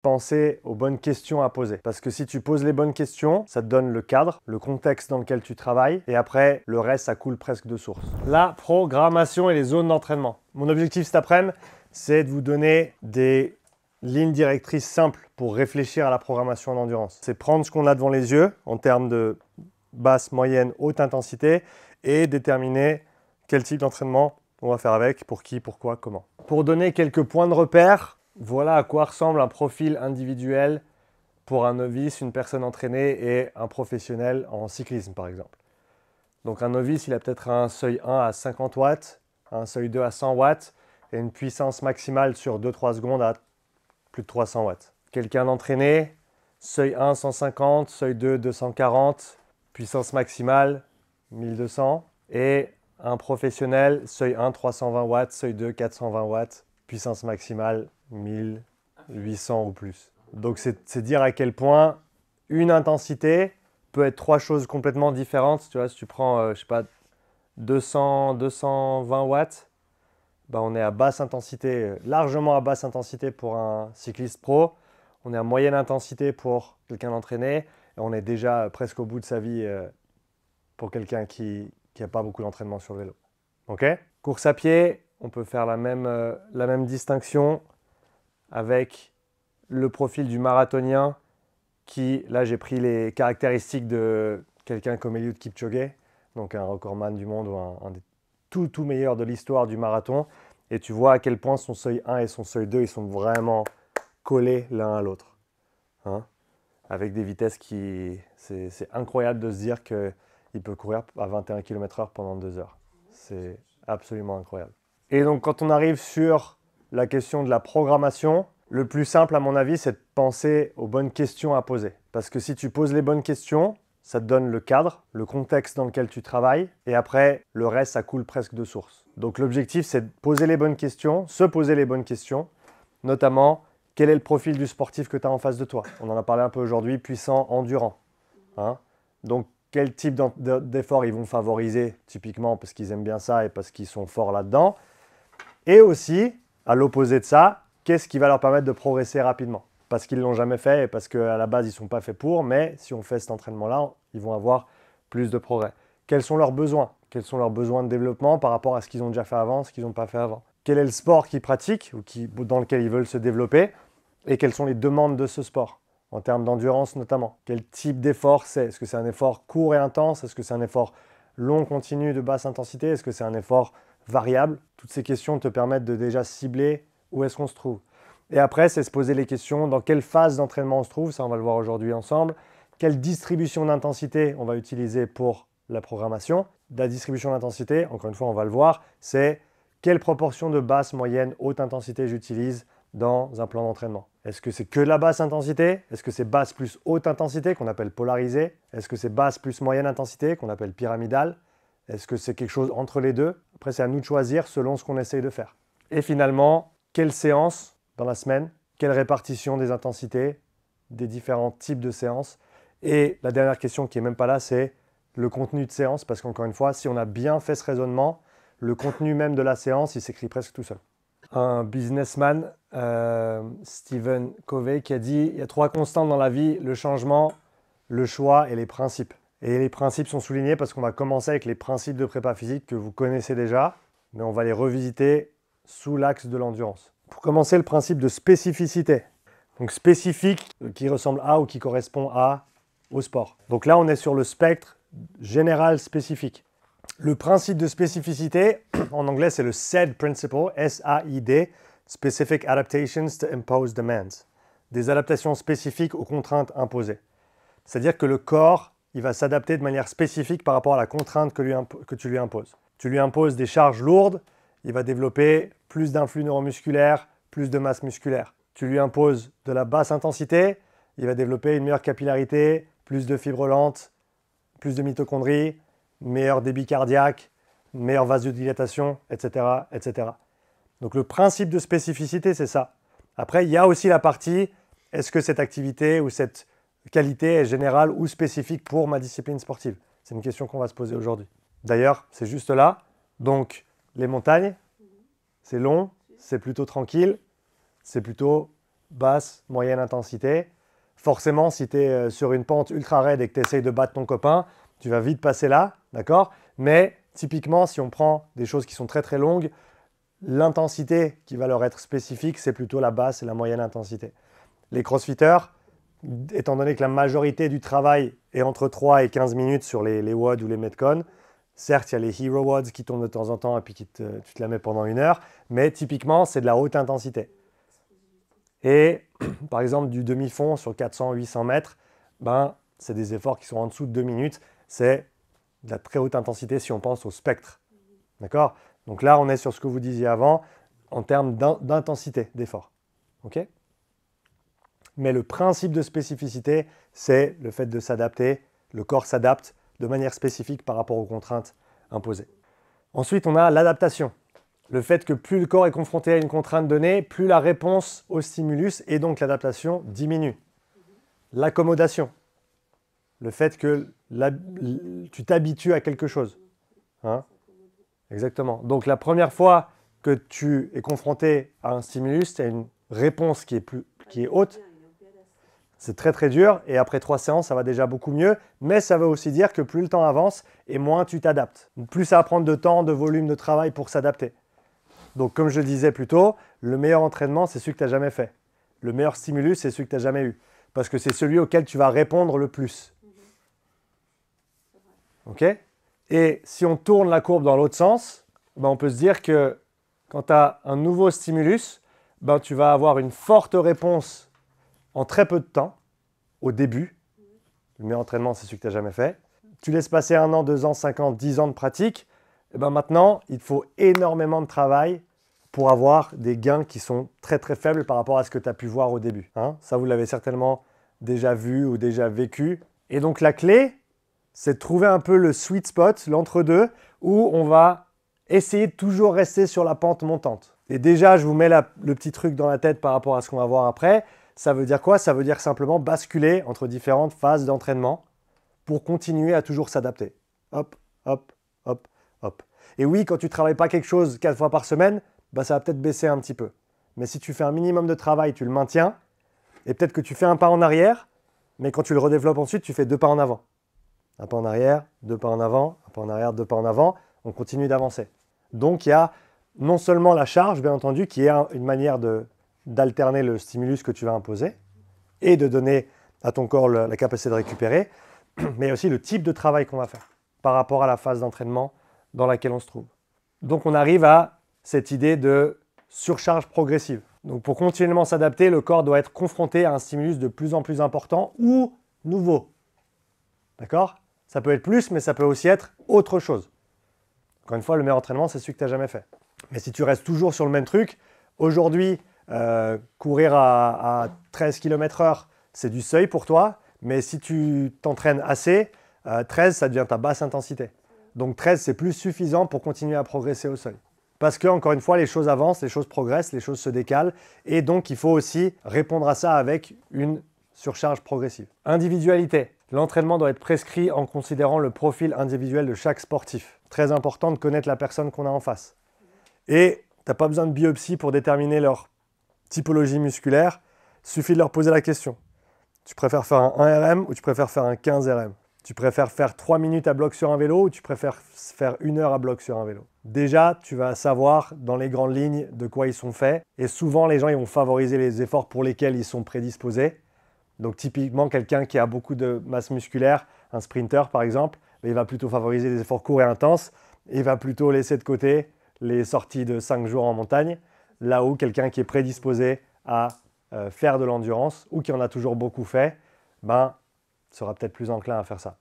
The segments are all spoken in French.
penser aux bonnes questions à poser. Parce que si tu poses les bonnes questions, ça te donne le cadre, le contexte dans lequel tu travailles, et après, le reste, ça coule presque de source. La programmation et les zones d'entraînement. Mon objectif cet après-midi, c'est de vous donner des lignes directrices simples pour réfléchir à la programmation en endurance. C'est prendre ce qu'on a devant les yeux en termes de basse, moyenne, haute intensité et déterminer quel type d'entraînement on va faire avec, pour qui, pourquoi, comment. Pour donner quelques points de repère, voilà à quoi ressemble un profil individuel pour un novice, une personne entraînée et un professionnel en cyclisme par exemple. Donc un novice, il a peut-être un seuil 1 à 50 watts, un seuil 2 à 100 watts et une puissance maximale sur 2-3 secondes à plus de 300 watts. Quelqu'un d'entraîné, seuil 1 150, seuil 2 240, puissance maximale 1200 et un professionnel, seuil 1 320 watts, seuil 2 420 watts, puissance maximale 1800 ou plus. Donc c'est dire à quel point une intensité peut être trois choses complètement différentes. Tu vois, si tu prends, je sais pas, 220 watts, ben on est à basse intensité, largement à basse intensité pour un cycliste pro. On est à moyenne intensité pour quelqu'un d'entraîné. Et on est déjà presque au bout de sa vie pour quelqu'un qui n'a pas beaucoup d'entraînement sur le vélo. Ok ? Course à pied, on peut faire la même distinction avec le profil du marathonien qui, là j'ai pris les caractéristiques de quelqu'un comme Eliud Kipchoge, donc un recordman du monde ou un des tout meilleurs de l'histoire du marathon. Et tu vois à quel point son seuil 1 et son seuil 2, ils sont vraiment collés l'un à l'autre. Hein, avec des vitesses qui... C'est incroyable de se dire qu'il peut courir à 21 km/h pendant 2 heures. C'est absolument incroyable. Et donc quand on arrive sur la question de la programmation, le plus simple à mon avis, c'est de penser aux bonnes questions à poser. Parce que si tu poses les bonnes questions, ça te donne le cadre, le contexte dans lequel tu travailles, et après, le reste, ça coule presque de source. Donc l'objectif, c'est de poser les bonnes questions, se poser les bonnes questions, notamment, quel est le profil du sportif que tu as en face de toi? On en a parlé un peu aujourd'hui, puissant, endurant. Hein, donc, quel type d'effort ils vont favoriser, typiquement, parce qu'ils aiment bien ça et parce qu'ils sont forts là-dedans. Et aussi, à l'opposé de ça, qu'est-ce qui va leur permettre de progresser rapidement? Parce qu'ils ne l'ont jamais fait et parce qu'à la base, ils ne sont pas faits pour, mais si on fait cet entraînement-là, ils vont avoir plus de progrès. Quels sont leurs besoins? Quels sont leurs besoins de développement par rapport à ce qu'ils ont déjà fait avant, ce qu'ils n'ont pas fait avant? Quel est le sport qu'ils pratiquent ou dans lequel ils veulent se développer? Et quelles sont les demandes de ce sport, en termes d'endurance notamment? Quel type d'effort c'est? Est-ce que c'est un effort court et intense? Est-ce que c'est un effort long, continu, de basse intensité? Est-ce que c'est un effort variable? Toutes ces questions te permettent de déjà cibler où est-ce qu'on se trouve. Et après, c'est se poser les questions, dans quelle phase d'entraînement on se trouve, ça on va le voir aujourd'hui ensemble. Quelle distribution d'intensité on va utiliser pour la programmation? La distribution d'intensité, encore une fois, on va le voir, c'est quelle proportion de basse, moyenne, haute intensité j'utilise dans un plan d'entraînement. Est-ce que c'est que la basse intensité? Est-ce que c'est basse plus haute intensité, qu'on appelle polarisée? Est-ce que c'est basse plus moyenne intensité, qu'on appelle pyramidale? Est-ce que c'est quelque chose entre les deux? Après, c'est à nous de choisir selon ce qu'on essaye de faire. Et finalement, quelle séance dans la semaine? Quelle répartition des intensités, des différents types de séances? Et la dernière question qui n'est même pas là, c'est le contenu de séance, parce qu'encore une fois, si on a bien fait ce raisonnement, le contenu même de la séance, il s'écrit presque tout seul. Un businessman, Stephen Covey, qui a dit « Il y a 3 constantes dans la vie, le changement, le choix et les principes ». Et les principes sont soulignés parce qu'on va commencer avec les principes de prépa physique que vous connaissez déjà, mais on va les revisiter sous l'axe de l'endurance. Pour commencer, le principe de spécificité. Donc spécifique, qui ressemble à ou qui correspond au sport. Donc là, on est sur le spectre général spécifique. Le principe de spécificité, en anglais, c'est le SAID principle, S-A-I-D, Specific Adaptations to Impose Demands. Des adaptations spécifiques aux contraintes imposées. C'est-à-dire que le corps, il va s'adapter de manière spécifique par rapport à la contrainte que tu lui imposes. Tu lui imposes des charges lourdes, il va développer plus d'influx neuromusculaire, plus de masse musculaire. Tu lui imposes de la basse intensité, il va développer une meilleure capillarité, plus de fibres lentes, plus de mitochondries, meilleur débit cardiaque, meilleure vasodilatation, etc., etc. Donc le principe de spécificité, c'est ça. Après, il y a aussi la partie, est-ce que cette activité ou cette qualité est générale ou spécifique pour ma discipline sportive? C'est une question qu'on va se poser aujourd'hui. D'ailleurs, c'est juste là. Donc, les montagnes, c'est long, c'est plutôt tranquille, c'est plutôt basse, moyenne intensité. Forcément, si tu es sur une pente ultra raide et que tu essayes de battre ton copain, tu vas vite passer là, d'accord? Mais typiquement, si on prend des choses qui sont très très longues, l'intensité qui va leur être spécifique, c'est plutôt la basse et la moyenne intensité. Les crossfitters, étant donné que la majorité du travail est entre 3 et 15 minutes sur les WOD ou les Metcon, certes, il y a les Hero WODs qui tournent de temps en temps et puis tu te la mets pendant 1 heure, mais typiquement, c'est de la haute intensité. Et par exemple, du demi-fond sur 400-800 mètres, ben, c'est des efforts qui sont en dessous de 2 minutes. C'est de la très haute intensité si on pense au spectre. D'accord? Donc là, on est sur ce que vous disiez avant en termes d'intensité d'effort. OK? Mais le principe de spécificité, c'est le fait de s'adapter. Le corps s'adapte de manière spécifique par rapport aux contraintes imposées. Ensuite, on a l'adaptation. Le fait que plus le corps est confronté à une contrainte donnée, plus la réponse au stimulus et donc l'adaptation diminue. L'accommodation. Le fait que tu t'habitues à quelque chose. Hein? Exactement. Donc la première fois que tu es confronté à un stimulus, tu as une réponse qui est haute. C'est très très dur et après 3 séances, ça va déjà beaucoup mieux. Mais ça veut aussi dire que plus le temps avance et moins tu t'adaptes. Plus ça va prendre de temps, de volume de travail pour s'adapter. Donc comme je le disais plus tôt, le meilleur entraînement, c'est celui que tu n'as jamais fait. Le meilleur stimulus, c'est celui que tu n'as jamais eu. Parce que c'est celui auquel tu vas répondre le plus. OK? Et si on tourne la courbe dans l'autre sens, ben on peut se dire que quand tu as un nouveau stimulus, ben tu vas avoir une forte réponse en très peu de temps, au début. Le meilleur entraînement, c'est celui que tu n'as jamais fait. Tu laisses passer 1 an, 2 ans, 5 ans, 10 ans de pratique. Et ben maintenant, il faut énormément de travail pour avoir des gains qui sont très très faibles par rapport à ce que tu as pu voir au début. Hein? Ça, vous l'avez certainement déjà vu ou déjà vécu. Et donc la clé, c'est de trouver un peu le sweet spot, l'entre-deux, où on va essayer de toujours rester sur la pente montante. Et déjà, je vous mets le petit truc dans la tête par rapport à ce qu'on va voir après. Ça veut dire quoi? Ça veut dire simplement basculer entre différentes phases d'entraînement pour continuer à toujours s'adapter. Hop, hop, hop, hop. Et oui, quand tu ne travailles pas quelque chose 4 fois par semaine, bah, ça va peut-être baisser un petit peu. Mais si tu fais un minimum de travail, tu le maintiens, et peut-être que tu fais un pas en arrière, mais quand tu le redéveloppes ensuite, tu fais 2 pas en avant. Un pas en arrière, 2 pas en avant, un pas en arrière, 2 pas en avant. On continue d'avancer. Donc, il y a non seulement la charge, bien entendu, qui est une manière d'alterner le stimulus que tu vas imposer et de donner à ton corps la capacité de récupérer, mais aussi le type de travail qu'on va faire par rapport à la phase d'entraînement dans laquelle on se trouve. Donc, on arrive à cette idée de surcharge progressive. Donc, pour continuellement s'adapter, le corps doit être confronté à un stimulus de plus en plus important ou nouveau. D'accord? Ça peut être plus, mais ça peut aussi être autre chose. Encore une fois, le meilleur entraînement, c'est celui que tu n'as jamais fait. Mais si tu restes toujours sur le même truc, aujourd'hui, courir à 13 km/h, c'est du seuil pour toi. Mais si tu t'entraînes assez, 13, ça devient ta basse intensité. Donc 13, c'est plus suffisant pour continuer à progresser au seuil. Parce que, encore une fois, les choses avancent, les choses progressent, les choses se décalent. Et donc, il faut aussi répondre à ça avec une surcharge progressive. Individualité. L'entraînement doit être prescrit en considérant le profil individuel de chaque sportif. Très important de connaître la personne qu'on a en face. Et tu n'as pas besoin de biopsie pour déterminer leur typologie musculaire. Il suffit de leur poser la question. Tu préfères faire un 1 RM ou tu préfères faire un 15 RM? Tu préfères faire 3 minutes à bloc sur un vélo ou tu préfères faire 1 heure à bloc sur un vélo? Déjà, tu vas savoir dans les grandes lignes de quoi ils sont faits. Et souvent, les gens ils vont favoriser les efforts pour lesquels ils sont prédisposés. Donc typiquement, quelqu'un qui a beaucoup de masse musculaire, un sprinter par exemple, il va plutôt favoriser des efforts courts et intenses. Et il va plutôt laisser de côté les sorties de 5 jours en montagne. Là où quelqu'un qui est prédisposé à faire de l'endurance ou qui en a toujours beaucoup fait, sera peut-être plus enclin à faire ça.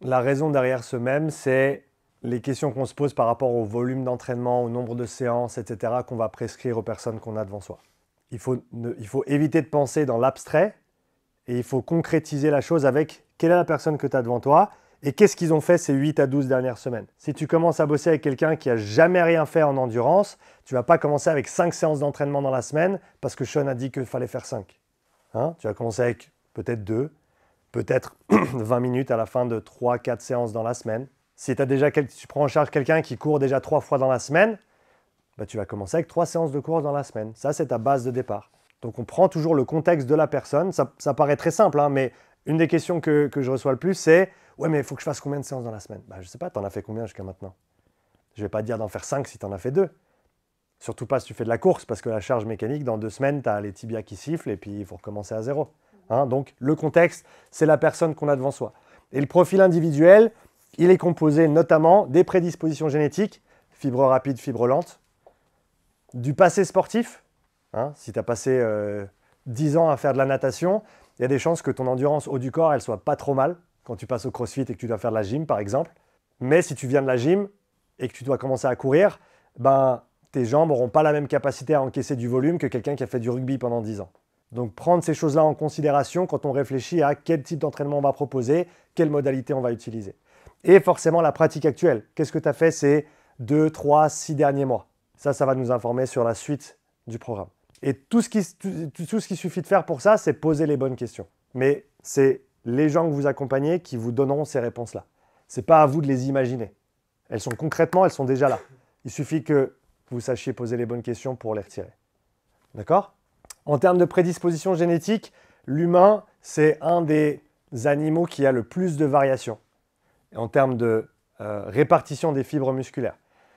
La raison derrière ce même, c'est les questions qu'on se pose par rapport au volume d'entraînement, au nombre de séances, etc. qu'on va prescrire aux personnes qu'on a devant soi. Il faut éviter de penser dans l'abstrait et il faut concrétiser la chose avec quelle est la personne que tu as devant toi et qu'est-ce qu'ils ont fait ces 8 à 12 dernières semaines. Si tu commences à bosser avec quelqu'un qui n'a jamais rien fait en endurance, tu ne vas pas commencer avec 5 séances d'entraînement dans la semaine parce que Sean a dit qu'il fallait faire 5. Hein? Tu vas commencer avec peut-être 2, peut-être 20 minutes à la fin de 3-4 séances dans la semaine. Si tu prends en charge quelqu'un qui court déjà 3 fois dans la semaine, tu vas commencer avec 3 séances de course dans la semaine. Ça, c'est ta base de départ. Donc on prend toujours le contexte de la personne. Ça paraît très simple, hein, mais une des questions que je reçois le plus, c'est « Ouais, mais il faut que je fasse combien de séances dans la semaine ?» Je ne sais pas, tu en as fait combien jusqu'à maintenant? Je ne vais pas te dire d'en faire 5 si tu en as fait 2. Surtout pas si tu fais de la course, parce que la charge mécanique, dans 2 semaines, tu as les tibias qui sifflent et puis il faut recommencer à zéro. Hein, donc le contexte, c'est la personne qu'on a devant soi. Et le profil individuel, il est composé notamment des prédispositions génétiques, fibres rapides, fibres lentes, du passé sportif. Hein, si tu as passé 10 ans à faire de la natation, il y a des chances que ton endurance haut du corps, elle soit pas trop mal quand tu passes au crossfit et que tu dois faire de la gym, par exemple. Mais si tu viens de la gym et que tu dois commencer à courir, ben, tes jambes n'auront pas la même capacité à encaisser du volume que quelqu'un qui a fait du rugby pendant 10 ans. Donc prendre ces choses-là en considération quand on réfléchit à quel type d'entraînement on va proposer, quelle modalité on va utiliser. Et forcément la pratique actuelle. Qu'est-ce que tu as fait ces 2, 3, 6 derniers mois? Ça va nous informer sur la suite du programme. Et tout ce qui suffit de faire pour ça, c'est poser les bonnes questions. Mais c'est les gens que vous accompagnez qui vous donneront ces réponses-là. Ce n'est pas à vous de les imaginer. Elles sont concrètement, elles sont déjà là. Il suffit que vous sachiez poser les bonnes questions pour les retirer. D'accord? En termes de prédisposition génétique, l'humain, c'est un des animaux qui a le plus de variations. Et en termes de répartition des fibres musculaires.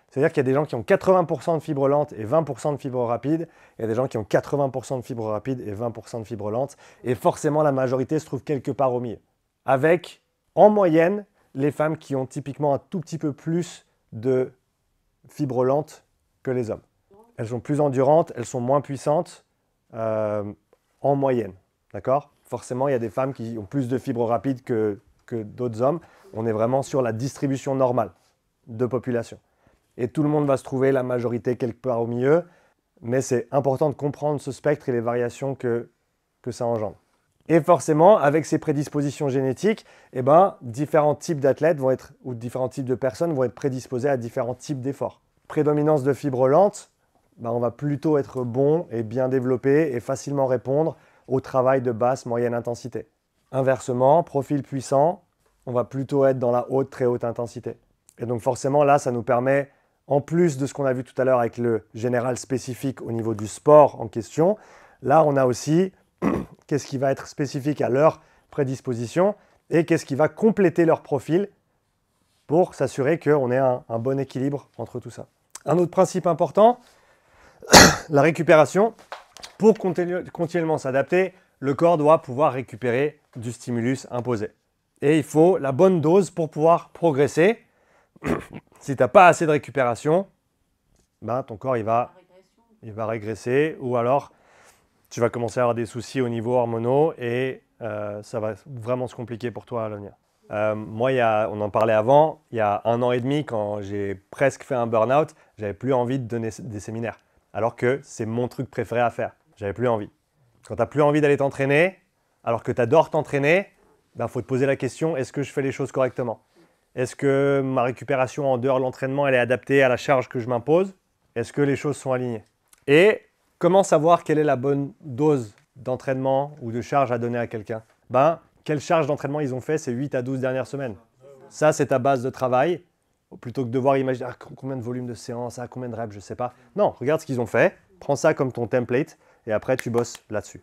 C'est-à-dire qu'il y a des gens qui ont 80% de fibres lentes et 20% de fibres rapides. Il y a des gens qui ont 80% de fibres rapides et 20% de fibres lentes. Et forcément, la majorité se trouve quelque part au milieu. Avec, en moyenne, les femmes qui ont typiquement un tout petit peu plus de fibres lentes que les hommes. Elles sont plus endurantes, elles sont moins puissantes en moyenne. D'accord? Forcément, il y a des femmes qui ont plus de fibres rapides que d'autres hommes. On est vraiment sur la distribution normale de population. Et tout le monde va se trouver, la majorité, quelque part au milieu. Mais c'est important de comprendre ce spectre et les variations que ça engendre. Et forcément, avec ces prédispositions génétiques, eh ben, différents types d'athlètes vont être, ou différents types de personnes vont être prédisposés à différents types d'efforts. Prédominance de fibres lentes, ben, on va plutôt être bon et bien développé et facilement répondre au travail de basse, moyenne intensité. Inversement, profil puissant, on va plutôt être dans la haute, très haute intensité. Et donc forcément, là, ça nous permet, en plus de ce qu'on a vu tout à l'heure avec le général spécifique au niveau du sport en question, là, on a aussi qu'est-ce qui va être spécifique à leur prédisposition et qu'est-ce qui va compléter leur profil pour s'assurer qu'on ait un bon équilibre entre tout ça. Un autre principe important, la récupération. Pour continuellement s'adapter, le corps doit pouvoir récupérer du stimulus imposé. Et il faut la bonne dose pour pouvoir progresser. Si tu n'as pas assez de récupération, ben, ton corps il va régresser ou alors tu vas commencer à avoir des soucis au niveau hormonaux et ça va vraiment se compliquer pour toi à l'avenir. Moi, on en parlait avant, il y a 1 an et demi, quand j'ai presque fait un burn-out, j'avais plus envie de donner des séminaires. Alors que c'est mon truc préféré à faire. J'avais plus envie. Quand tu n'as plus envie d'aller t'entraîner, alors que tu adores t'entraîner, ben, faut te poser la question, est-ce que je fais les choses correctement? Est-ce que ma récupération en dehors de l'entraînement, elle est adaptée à la charge que je m'impose? Est-ce que les choses sont alignées? Et comment savoir quelle est la bonne dose d'entraînement ou de charge à donner à quelqu'un? Ben, quelle charge d'entraînement ils ont fait ces 8 à 12 dernières semaines? Ça, c'est ta base de travail. Plutôt que de devoir imaginer combien de volume de séance, combien de reps, je ne sais pas. Non, regarde ce qu'ils ont fait, prends ça comme ton template et après tu bosses là-dessus.